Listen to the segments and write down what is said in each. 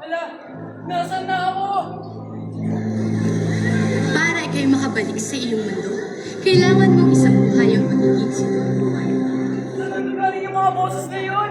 Ala, nasan na ako? Para ikay makabalik sa iyong mundo, kailangan mong isabuhay ang pagiging sinubukan. Saan galing yung mga boses na yun?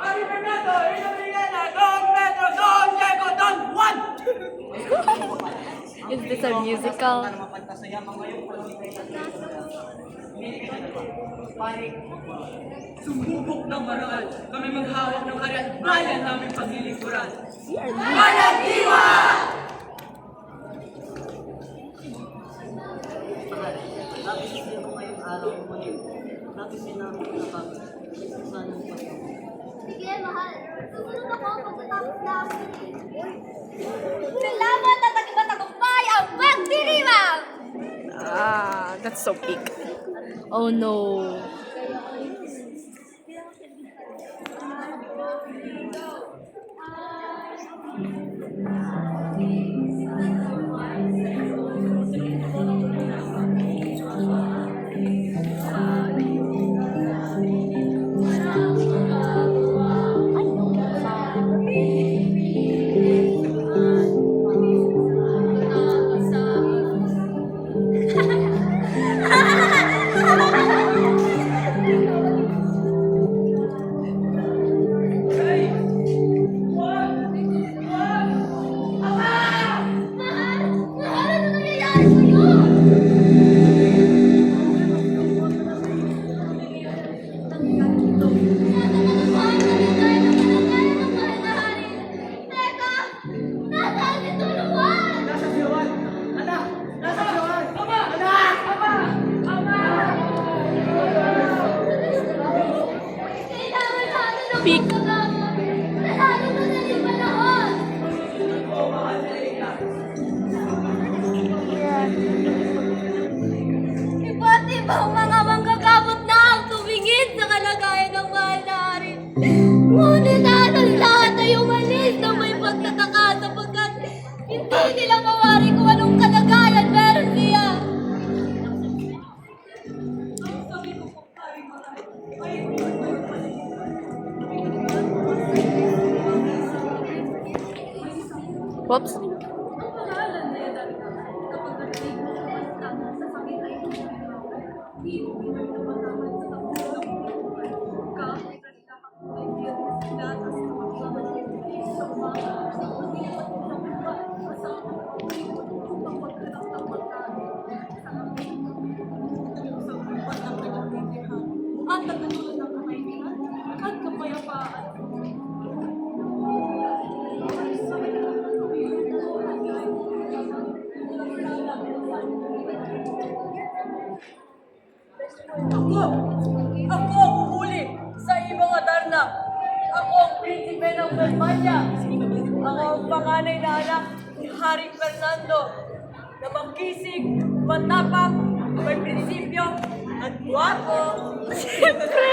Ari Fernando, Ino Villena, Don Pedro, Don Diego, Don Juan! Is this a musical? Sumubok ng marangal, kami maghawak ng hari at bayan namin paglilingkuran. Bayan Diwa! Sige, mahal. Susunod ako pagkatapos namin. Salamat at tagumpay ang pagdiriwang! Ah, that's so big. Oh no. Hey! Juan! Juan! Mahal! Mahal, ano nangyayari sa'yo? Mahal, naligay ng kalagayan ng mahal na hari. Teka! Nasaan si Tuluan? Nasa siyawan! Anak! Nasa siyawan! Ama! Anak! Ama! Ama! Kailangan natin ng Peak. pagkagamot. Lalo na sa iyong panahon. Iba't ibang mga manggagamot na ang tumingin sa kalagayan ng mahal na hari. Ngunit halos lahat ay umalis na may pagtataka sapagkat hindi nila mawari kung anong kalagayan meron siya. Whoops. At nagtutulog ng kakaibingan at kapayapaan. Ako! Ako ang huhuli sa ibang Adarna! Ako ang prinsipe ng Belmania! Ako ang panganay na anak ni Haring Fernando na magkisig, matapang, may prinsipyo, at guwapo! Siyempre.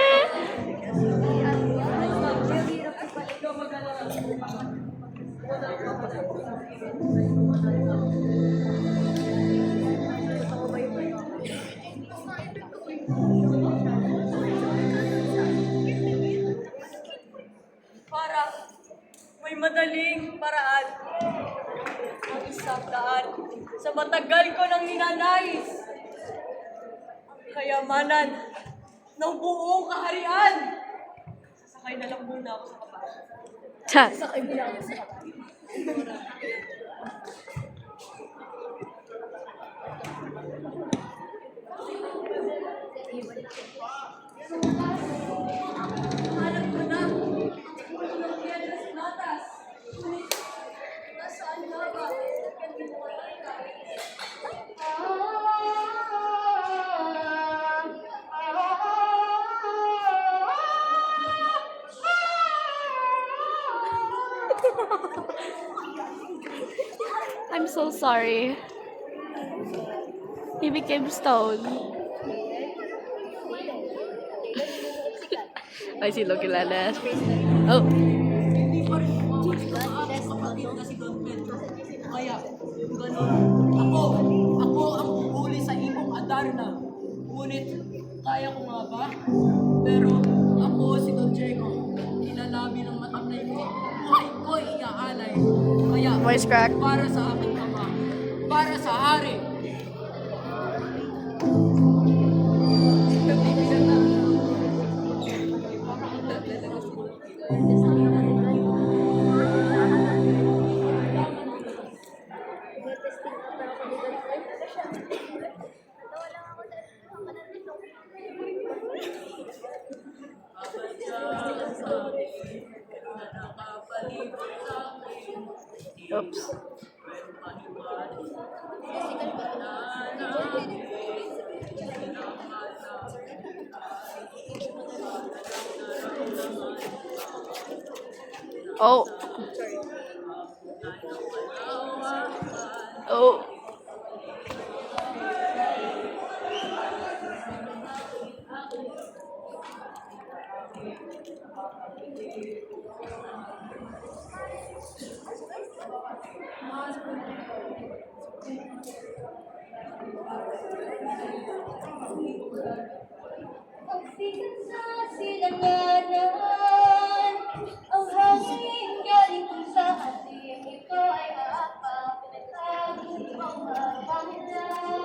Para may madaling paraan ang isang daan sa matagal ko nang ninanais ang kayamanan ng buong kaharian. Sasakay na lang muna ako sa kabayo. Chat. Sasakay muna ako sa kabayo. Alam ko na. Ang yan sa notas. Nasaan na ba? I'm so sorry. He became stone. Ay, si Loki Lalas. Oh. Hindi pa rin kapatid na si Don Pedro. Kaya, ganun. Ako ang uhuli sa imong Adarna. Ngunit, kaya ko nga ba? Pero, ako si Don Diego. Ilalabi ng matang na ito. Buhay ko iaalay. Kaya, Voice crack. para sa aking ama. Para sa hari. Oops. Oh. Oh. Ang sikat sa silanganan, ang hangin galing sa ating ito ay aapa, pinagtagong mga pangilan.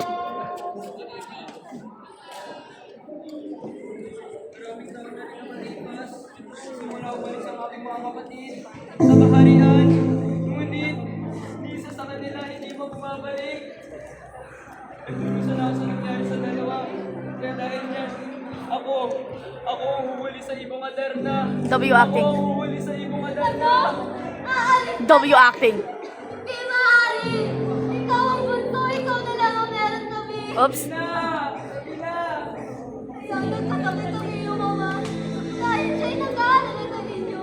Maraming taon na rin ang malipas. Simula umalis ang aking mga kapatid sa kaharian. Ngunit, isa sa kanila hindi mo bumabalik. Nagdurusa na ako sa nangyari sa dalawa. Kaya dahil niyan, ako ang huhuli sa ibong Adarna. W Ako acting. ang huhuli sa ibong Adarna. Aalis W acting. di maaari! Ikaw ang bunso, ikaw na lang ang meron kami! Oops. Ina! Sana kasakit ang iyong mama. Dahil siya'y nag-aalala sa ninyo.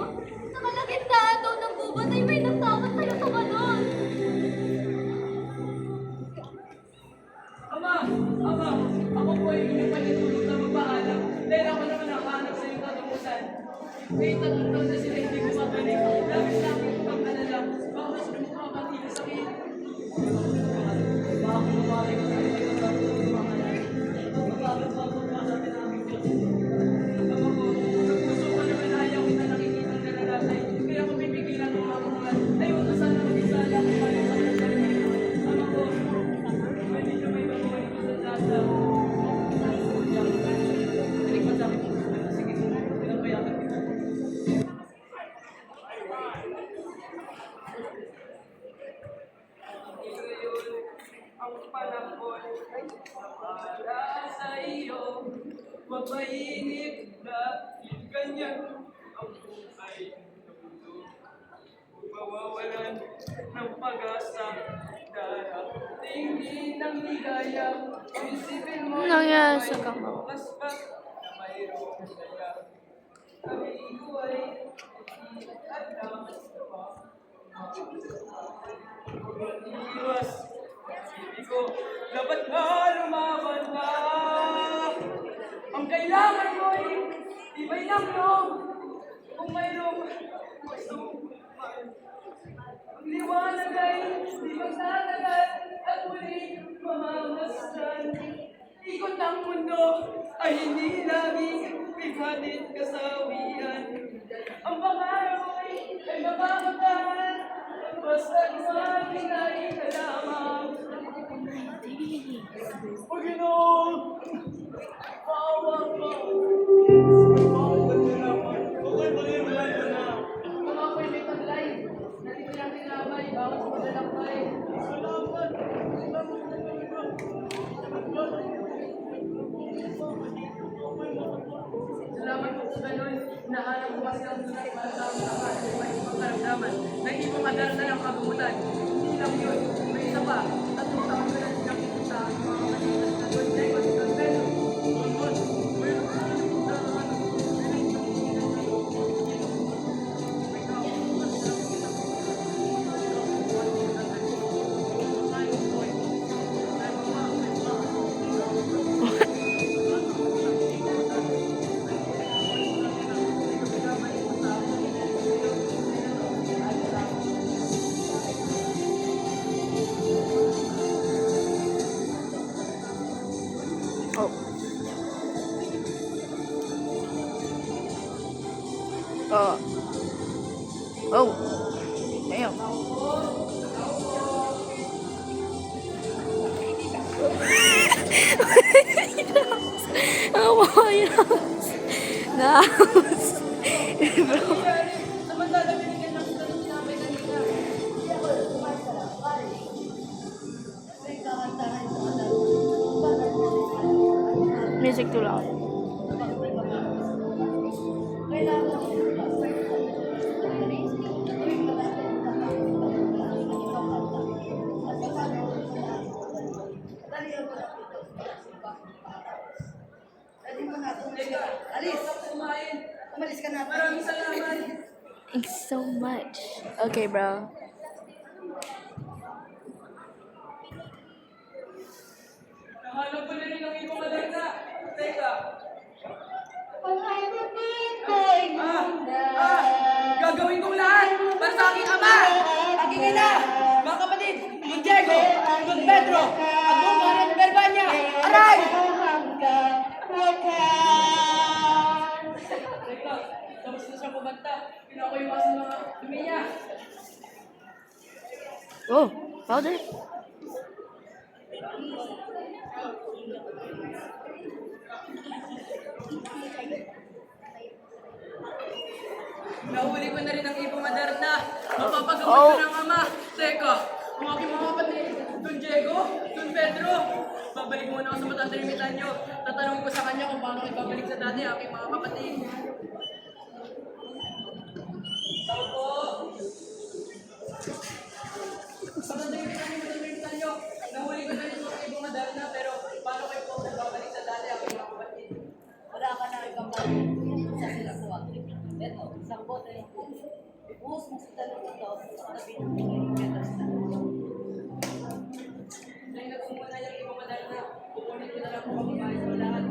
Sa kalagitnaan daw ng gubat ay may nagsabat sa'yo sa balon. Ama! Ako po ay pinagpalitulog na magpaalam. Dahil ako naman nakahanap sa iyong katamusan. May 3 taon na sila hindi bumabalik. Labis na aking upang alala. Baka mas lumukapatili sa akin. Baka kumamari ko sa iyo ay magkakaroon ng mga anak. Magkakaroon pa sa amin ang aming Diyos. Ama ko, sa puso ko naman ayaw kita nakikita ng nalalakay. Kaya kung pipigilan ng mga mga ayaw ka sana mag-isala kung paano sa kanya. Ama ko, pwede niyo may baguhin ko sa data. Balik sa akin. Sige, pinabayaan kita. Ngayon, ang panahon para sa iyo, mapainip dahil ganyan ang buhay ng mundo. Mawawalan ng pag-asa, darating ng ligaya. Isipin mo Nangyari sa kamao. paspas na mayroong saya. Kami ko ay at ang iwas. Hindi ko dapat na lumaban na. Ang kailangan mo ay iba'y ng loob. Kung mayroong gusto man. Ang liwanag ay di magtatagal at muling mamamasdan. Ikot ng mundo ay hindi laging bighatin kasawian. Ang pangarap ay mapapatahan. Basta gumamit ay kalamang. O Ginoon, pawang mo. Pawang mo naman. Okay ba yun? Wala na. Kung ako'y may taglay, nandito lang tinabay, bawat sa malalakbay. Salamat. Salamat po sa ganun. Nahanap ko kasi ang tunay para sa aming ama at may ibang karamdaman. Naibang Adarna ng kagutan. Hindi lang yun. May isa pa. 3 taon ko na nakikita ang mga kapatid. Don Diego at Don Pedro. Mayroon ko na Oh. Oh. Damn. Oh my house. The house. Bro. Samantala, binigyan ng tanong namin kanina. Music too loud. Maraming salamat. Thanks so much. Okay, bro. Nahanap ko na rin ang ibang maganda. Teka. Gagawin kong lahat para sa aking ama, aking ina, mga kapatid, Don Diego, Don Pedro, at buong kanan ng Verbania. Aray! Teka, tapos na siya kumanta. Pinakuiwasan mga dumi niya. Oh, powder. Nahuli ko na rin ang ibang Maderna. Mapapagamot Oh. ko ng ama. Teka, ang aking mga kapatid, Don Diego, Don Pedro, babalik muna ako sa matatalimita niyo. Tatanungin ko sa kanya kung paano ibabalik sa dati ang aking mga kapatid. Tao po. Sa matatalimita niyo, nahuli ko na rin ang ibang Maderna, pero paano kayo po babalik sa dati ang aking mga kapatid? Wala ka na ibang sa sila po. Ito, isang bote ng puso. Ibuhos mo sa talong ito sa tabi ng kilometers na. Dahil nagsimula yung ibang Maderna, kukunin ko na lang po ang bahay sa lahat.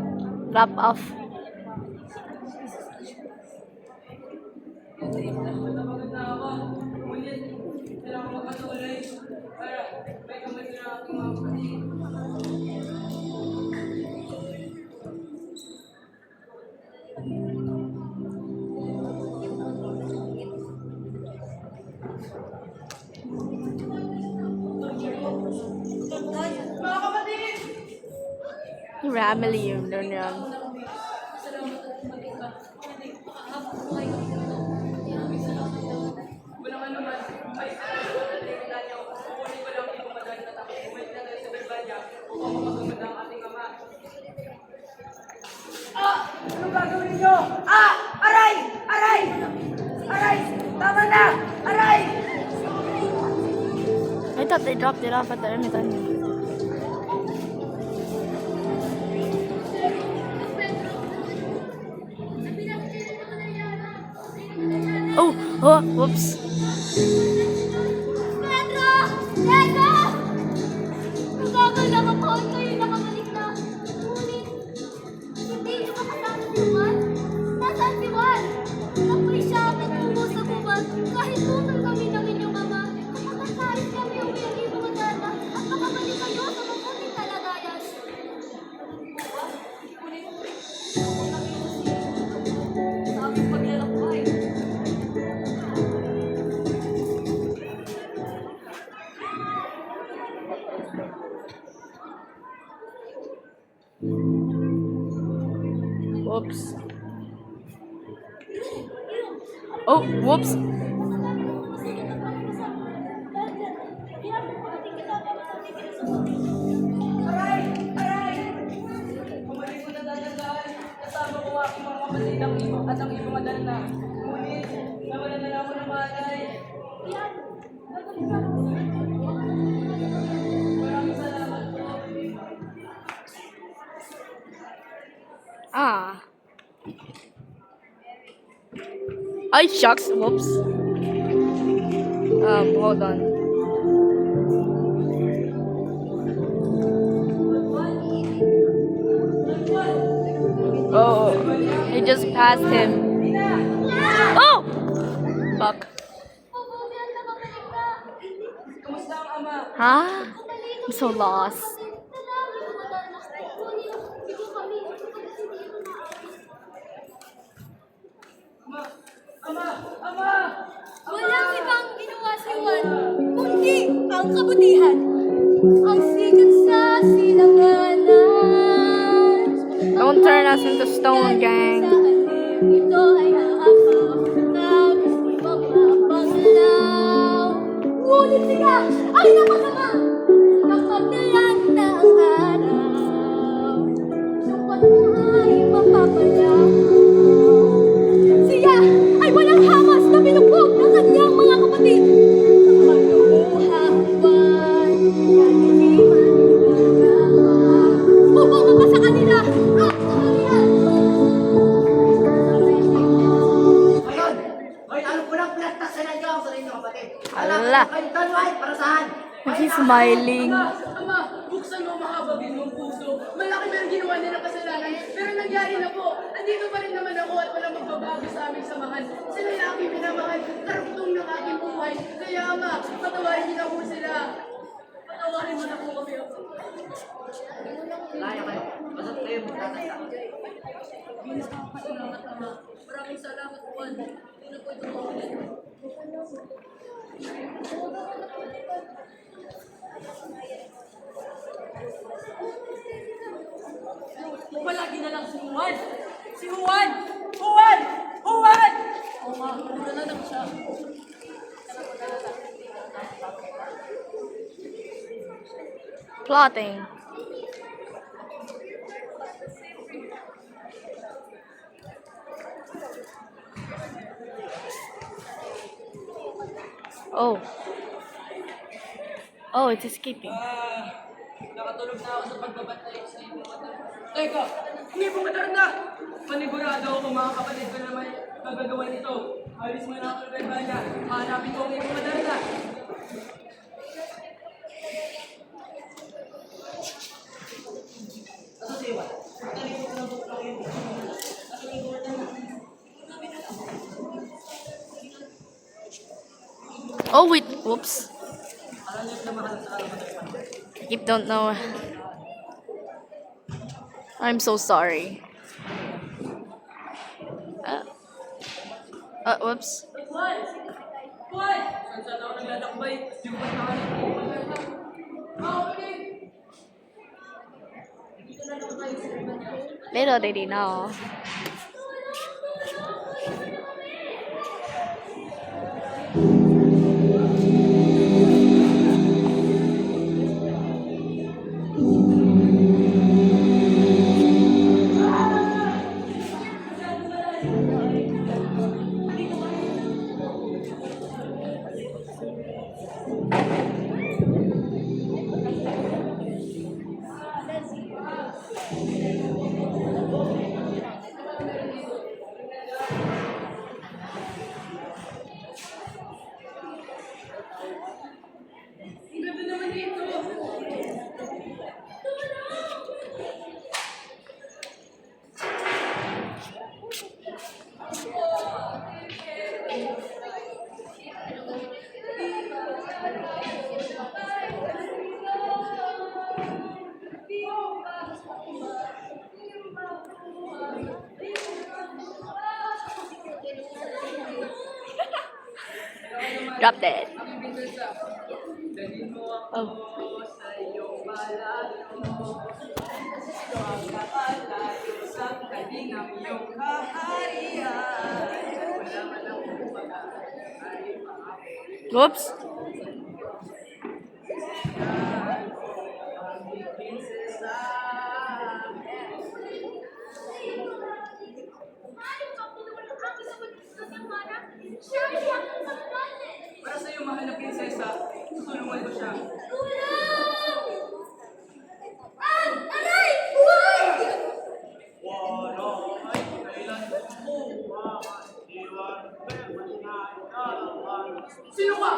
Wrap off. Pagod na ako. Ngunit, kailangan magpatuloy para may kamay na aking mga kapatid. Mga kapatid! Ramily yun doon yan. Walang ano man, bumalik na tayo sa tingin niyo. Kukunin ko lang ang ibang madali na tayo. Bumalik na tayo sa Verbania upang mapagumanda ang ating ama. Anong gagawin niyo? Aray! Aray! Aray! Tama na! Aray! I thought they dropped it off at the Ermitage. Oh, oh, whoops. Pedro! Diego! Nagagal lang ako at kayo nakabalik na. Ngunit, hindi niyo makasama si Juan. Nasaan si Juan? Ako'y siya ang nagtungo sa gubat kahit tutol kami ng inyong ama. Kapag kahit kami ang may mga data at makabalik kayo sa mabuting kalagayan. Ngunit, ako nakita sa aming paglalakbay. Whoops. Oh, whoops. Aray! Aray! Bumalik ko na dahan-dahan. Kasama ko ang aking mga kapatid at ang ibang madali na. Ngunit, nawala na lang ako ng malay. Maraming salamat po. Ah. Ay, shucks. Whoops. Hold on. Oh, he just passed him. Oh! Fuck. Mabuti at nakabalik na. Kumusta ang ama? Huh? I'm so lost. Ama, Walang ibang ginawa si Juan, kundi ang kabutihan. Ang sikat sa silanganan. Don't turn us into stone, gang. Sa alim, ito ay haapaw ng ibang mapanglaw. Ngunit siya ay napasama ng magdayan na ang araw. Sukat mo ay mapapalaw. Siya ay walang hamas na binugbog ng kanyang mga kapatid. Magluha ang buwan, kaliliman bumanga ka sa kanila at kaharian. Ngayon, hoy, ano po lang plastas sa nandiyo sa inyong kapatid? Ala. Kayo tanway, para saan? He's smiling. Ama, buksan mo makabagin mong puso. Malaki ba yung ginawa niya ng kasalanan? Pero nangyari na po. Andito pa rin naman ako at walang magbabago sa aming samahan. Sila yung aking minamahal, karugtong ng aking buhay. Kaya ama, patawarin niyo na po sila. Patawarin mo na po kami. Laya kayo. Basta kayo magtatanda. Salamat, Ama. Maraming salamat, Juan. Hindi na po ito maulit. Palagi na lang si Juan! Si Juan! Juan! Juan! Oo nga, wala lang siya. Plotting. Oh. Oh, it's escaping. Nakatulog na ako sa pagbabantay sa ibang mata. Teka, hindi po matarna! Panigurado ako mga kapatid ko naman magagawa nito. Alis mo na ako ng Banya. Hanapin ko ang ibang matarna. Oh, wait. Whoops. Keep don't know. I'm so sorry. Whoops. Juan! Juan! Saan saan ako naglalakbay? Yung ba't nakalit ko yung matarna? Okay! Dito na naman tayo sa Banya. Little did he know. Ang ganda naman dito! Drop dead. Dalhin mo Oh. ako sa iyong malayo. Ang kapalayo sa kalingang iyong kaharian. Wala man ang kumbaga ay maapit. Whoops. Prinsesa. Para sa iyo, mahal na prinsesa, tutulungan ko siya. Aray! Buhay! Sino ka?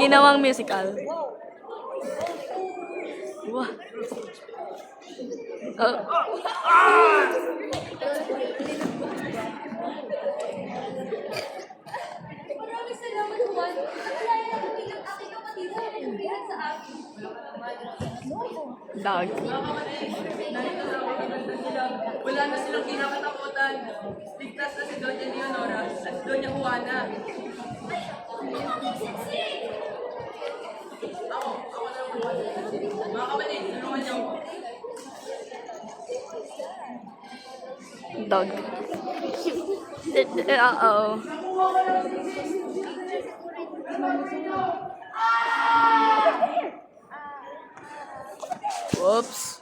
Ginawang musical. Wow. Oh. Maraming salamat, Juan. At wala yung aking kapatid. sa akin. Dog. Narito na ako kinundan nila. Wala na silang kinakatakutan. Ligtas na si Doña Leonora at si Doña Juana. Ako na naman. Mga kapatid, tulungan niyo ako. Dog. Uh-oh. Whoops.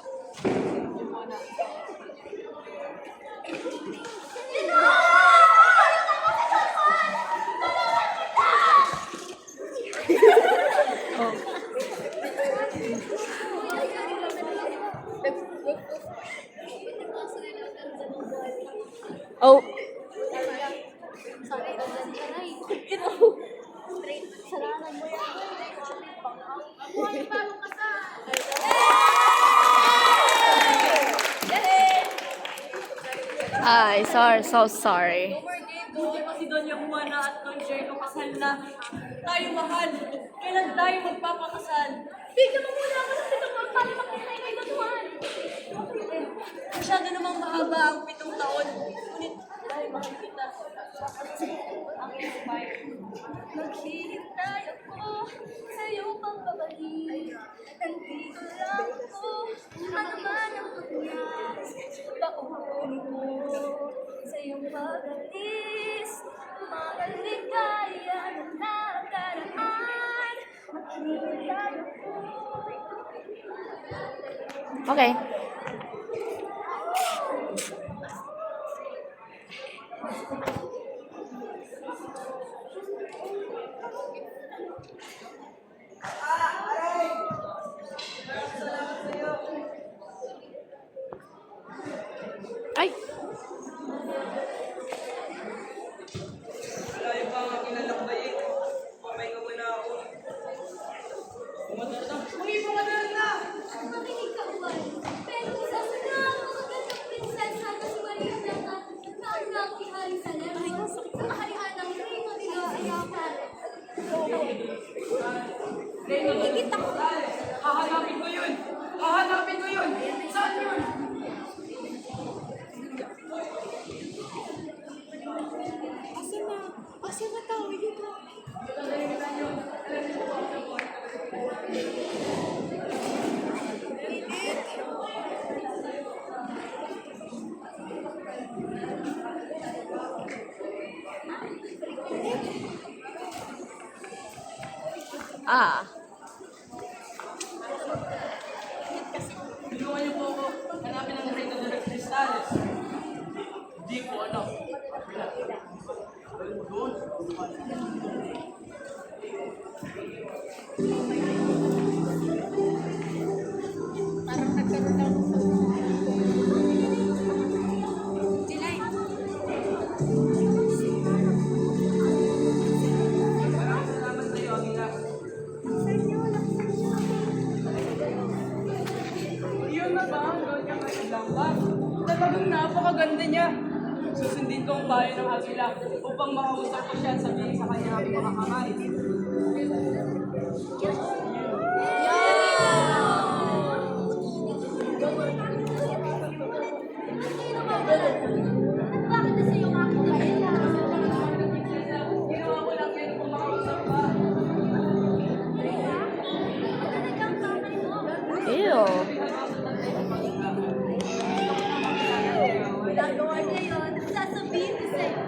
Oh. Ay, sorry, so sorry. Hindi pa si Doña Juana at Don Jerry kasal na. Tayo mahal. Kailan tayo magpapakasal? Bigyan mo muna ako ng pitong taon para makita kay Don Juan. Masyado namang mahaba ang 7 taon. Ngunit tayo makikita. Maghihintay ako sa iyong pagbabalik. Nandito lang ako, ano man ang mangyari. Paunin mo sa iyong pag-alis. Maligaya na nakaraan. Maghihintay ako. Okay. Ay! Tayo pa ang aking lalakbayin. Pamay ka muna ako. Umadar na. Umadar na! Makinig ka, Juan. Pero isa sa napakagandang prinsesa na si Maria Blanca na ang nang ihari sa Lermo sa kaharian ng Reino de los Ayapan. Higit ako. Hahanapin ko yun! Hahanapin ko yun! Saan yun? Asa na tao yun? Ah. Tulungan niyo po ako. Hanapin ang Reyna de los Cristales. Hindi ko alam. Salamat sa iyo, Amina. Yun na ba ang Doña Marilangka? Talagang napakaganda niya. Susundin ko ang bayan ng Agila upang makausap ko siya at sabihin sa kanya aking mga kamay. Bakit na sa'yo nga ako kaya? Ginawa ko lang yun upang makausap ka. Talagang kamay mo. Ew. Ginagawa niya yun. Sasabihin ko sa'yo.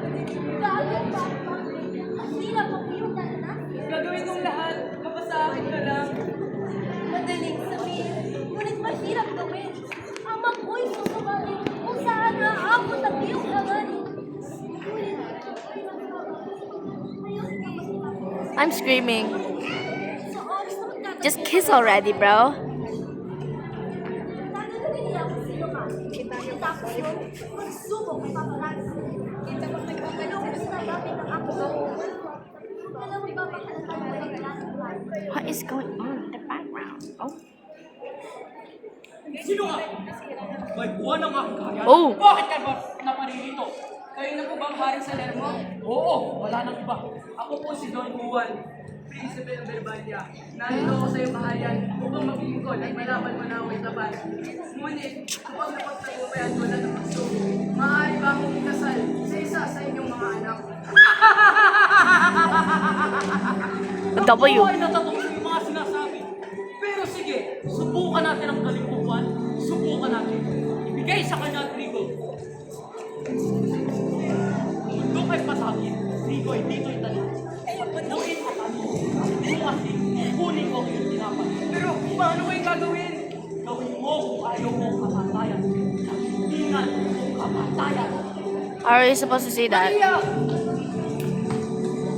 Bakit ba? Ang hirap ang iyong dana. Gagawin kong lahat. Kapasa akin ka lang. Madaling sabihin. Ngunit mahirap gawin. Ang mag-uy susumali kung saan naaabot ang iyong laman. I'm screaming. Sa oras na magkakaroon. Just kiss already, bro. Tatanungin niya kung sino ka. Tapos yun, magsubok may paparazzi. Kita mo nagpagalong sa labit ng ako. Alam mo ba pakalatan mo ng lahat? What is going on in the background? Oh. Sino ka? May buwan ang aking kaharian. Oh. Bakit ka ba naparirito? Kayo na po ba ang hari sa Lermo? Oo, wala nang iba. Ako po si Don Juan. Prinsipe ng Berbanya. Narito ako sa iyong bahayan upang maglingkod at malaman mo na ako'y tapat. Ngunit, kapag napagtagumpayan ko na ng gusto, maaari ba akong ikasal sa isa sa inyong mga anak? W. Ako ay natatok sa iyong mga sinasabi. Pero sige, subukan natin ang kalikuhan. Subukan natin. Ibigay sa kanya ang trigo. Mundo kay patangin. Trigo ay dito'y talim. Buuin mo kami. Bukas kunin ko ang iyong tinapan. Pero paano ko yung gagawin? Gawin mo kung ayaw mo kamatayan. Tingnan kung kamatayan. Are you supposed to say that? Maria!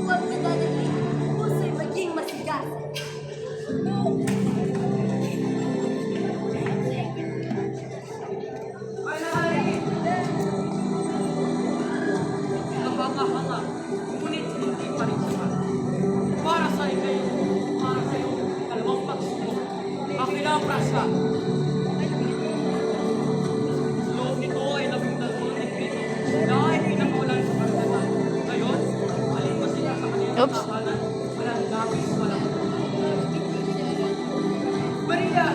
Huwag na dadali. Puso'y maging masigas. Manahari! Napakahanga. Ngunit hindi pa rin sapat. Para sa iyo, dalawang pagsubok. Makilamras ka. Loob nito ay 12 negrito na ay pinamulan sa karagatan. Ngayon, alin mo sila sa kanilang Oops. tahanan, walang lapis, walang Maria!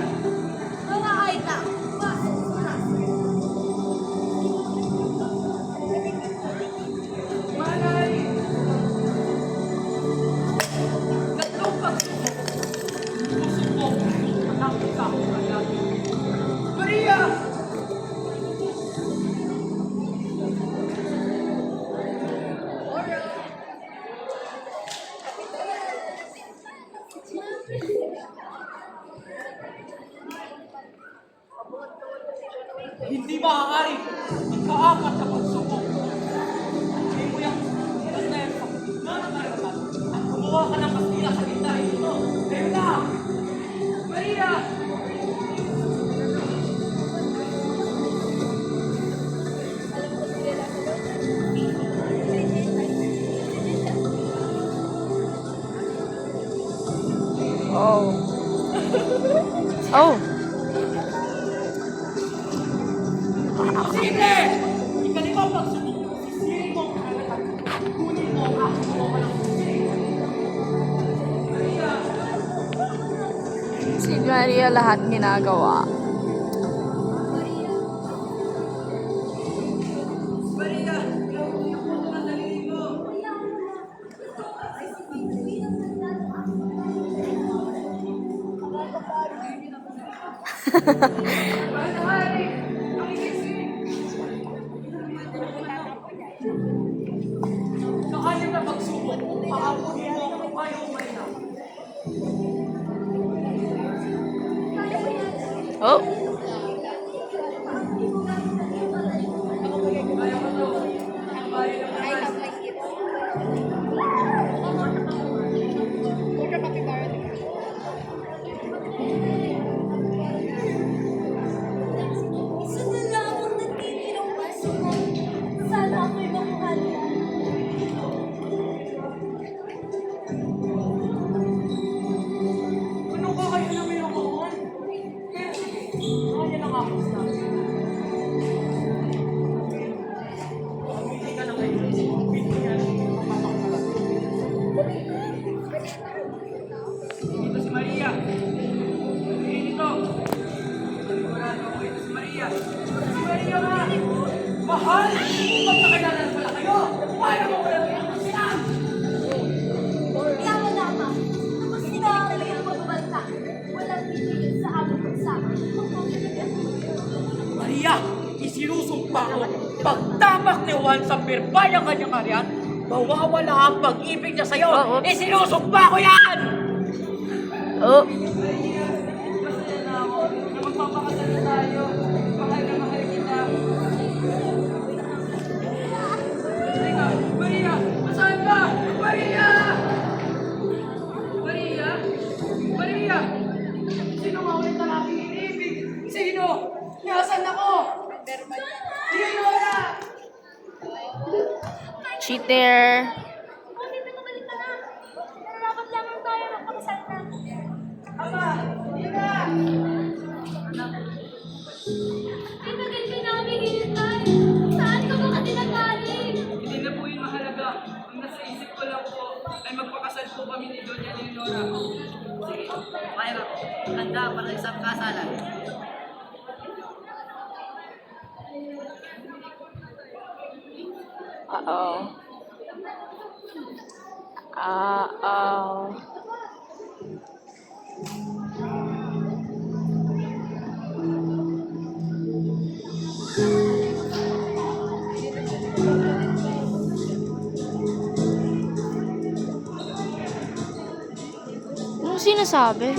Mga aita, pasok sa Manahari! Tatlong pagsubok. susubok. Manakit ka kung kanyagin. Maria! Hindi maaari. Ikaapat na pagsubok. Hindi mo yung na yan sa gitna ng karagatan at gumawa ka ng kastila sa gitna rin ito. Ngayon na! Maria! Oh. Oh. Sige! Ikalimang pagsubok. Sisirin mo ang karagatan. Kunin mo ang aking gumawa ng sisig. Maria! Si Maria lahat ginagawa. Maria! Yung puto ng daliri mo! Manahari! Ang igising! Sa anim na pagsubok, aabunin mo ang ayaw malina. Oh. Kaya ko to. Ang bayan ng Anas. Isa na lamang natitirang paso mo. Sana ako'y makuhan mo. Ano ka kayo na may nakuhan? Pero sige, kaya lang ako sa hindi ka na kayo. Hindi yan ang mapakalas. Ito si Maria. Ito. Sigurado ako ito si Maria. Si Maria nga! Mahal! Magkakilala na pala kayo! Para mo wala kayong kasinan! Yaman lamang. Tapos sila talagang magbabanta. Walang titigil sa aming pagsama. Maria, isinusumpa ko, pagtapak ni Juan sa pirbayang kanyang karyan, mawawala ang pag-ibig niya sa'yo. Oo. Isinusumpa ko yan! Oh. Masaya na ako na magpapakasal na tayo. Mahal na mahal kita. Teka, Maria! Nasaan ka? Maria! Maria? Maria! Sino nga ulit ang aking iniibig? Sino? Nasaan ako? Leonora! Cheater. Bakit nakabalik ka na? Nararapat lamang tayo magpakasal na. Ama! Yun na! Ay, tagal ka namin hinintay. Saan ka ba kasi nagaling? Hindi na po yun mahalaga. Ang nasa isip ko lang po ay magpakasal po kami ni Doña Leonora. kayo handa para sa isang kasalan. Uh-oh. Uh-oh. Anong sinasabi?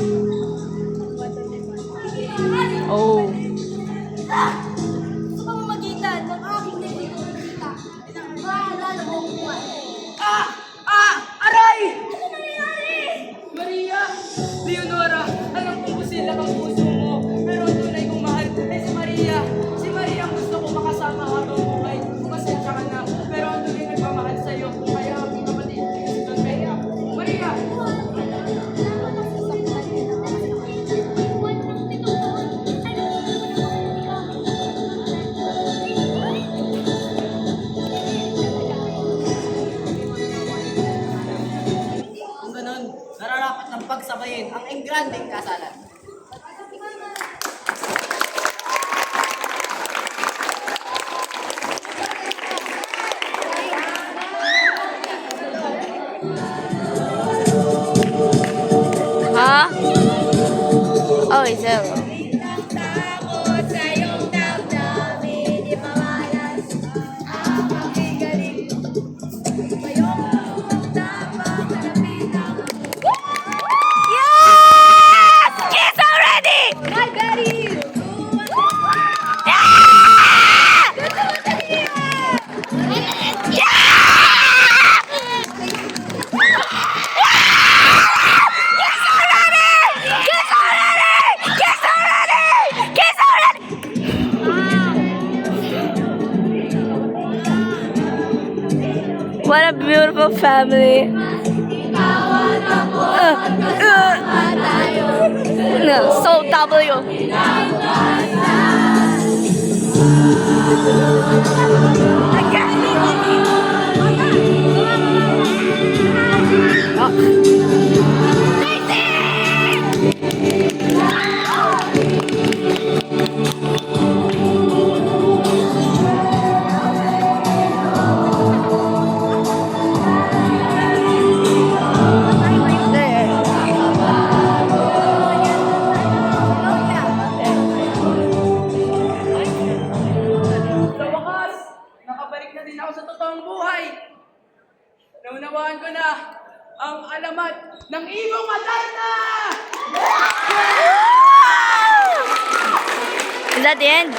Oh. Sa pamamagitan ng aking nagtiturita, maalala mo ang buwan. Aray! Ano nangyayari? Maria! Leonora! Alam ko kung sila ang puso mo. Pero ang tunay kong mahal ay si Maria. Si Maria ang gusto ko makasama habang buhay. Pasensya ka na. Pero ang tunay nagmamahal sa'yo. Kaya ang kapatid, si Don Maria. Maria! Kung ganun, nararapat ng pagsabayin ang engrandeng kasalan. Ha? Oh, it's zero. Takot sa iyong damdamin, di mawalas ang pakigaling. Mayong magtapang harapin ang Yes! Kiss already! Hi, Betty! What a beautiful family. No, so W. Sa wakas, nakabalik na din ako sa totoong buhay. Naunawaan ko na ang alamat ng Ibong Matarna! Is that the end?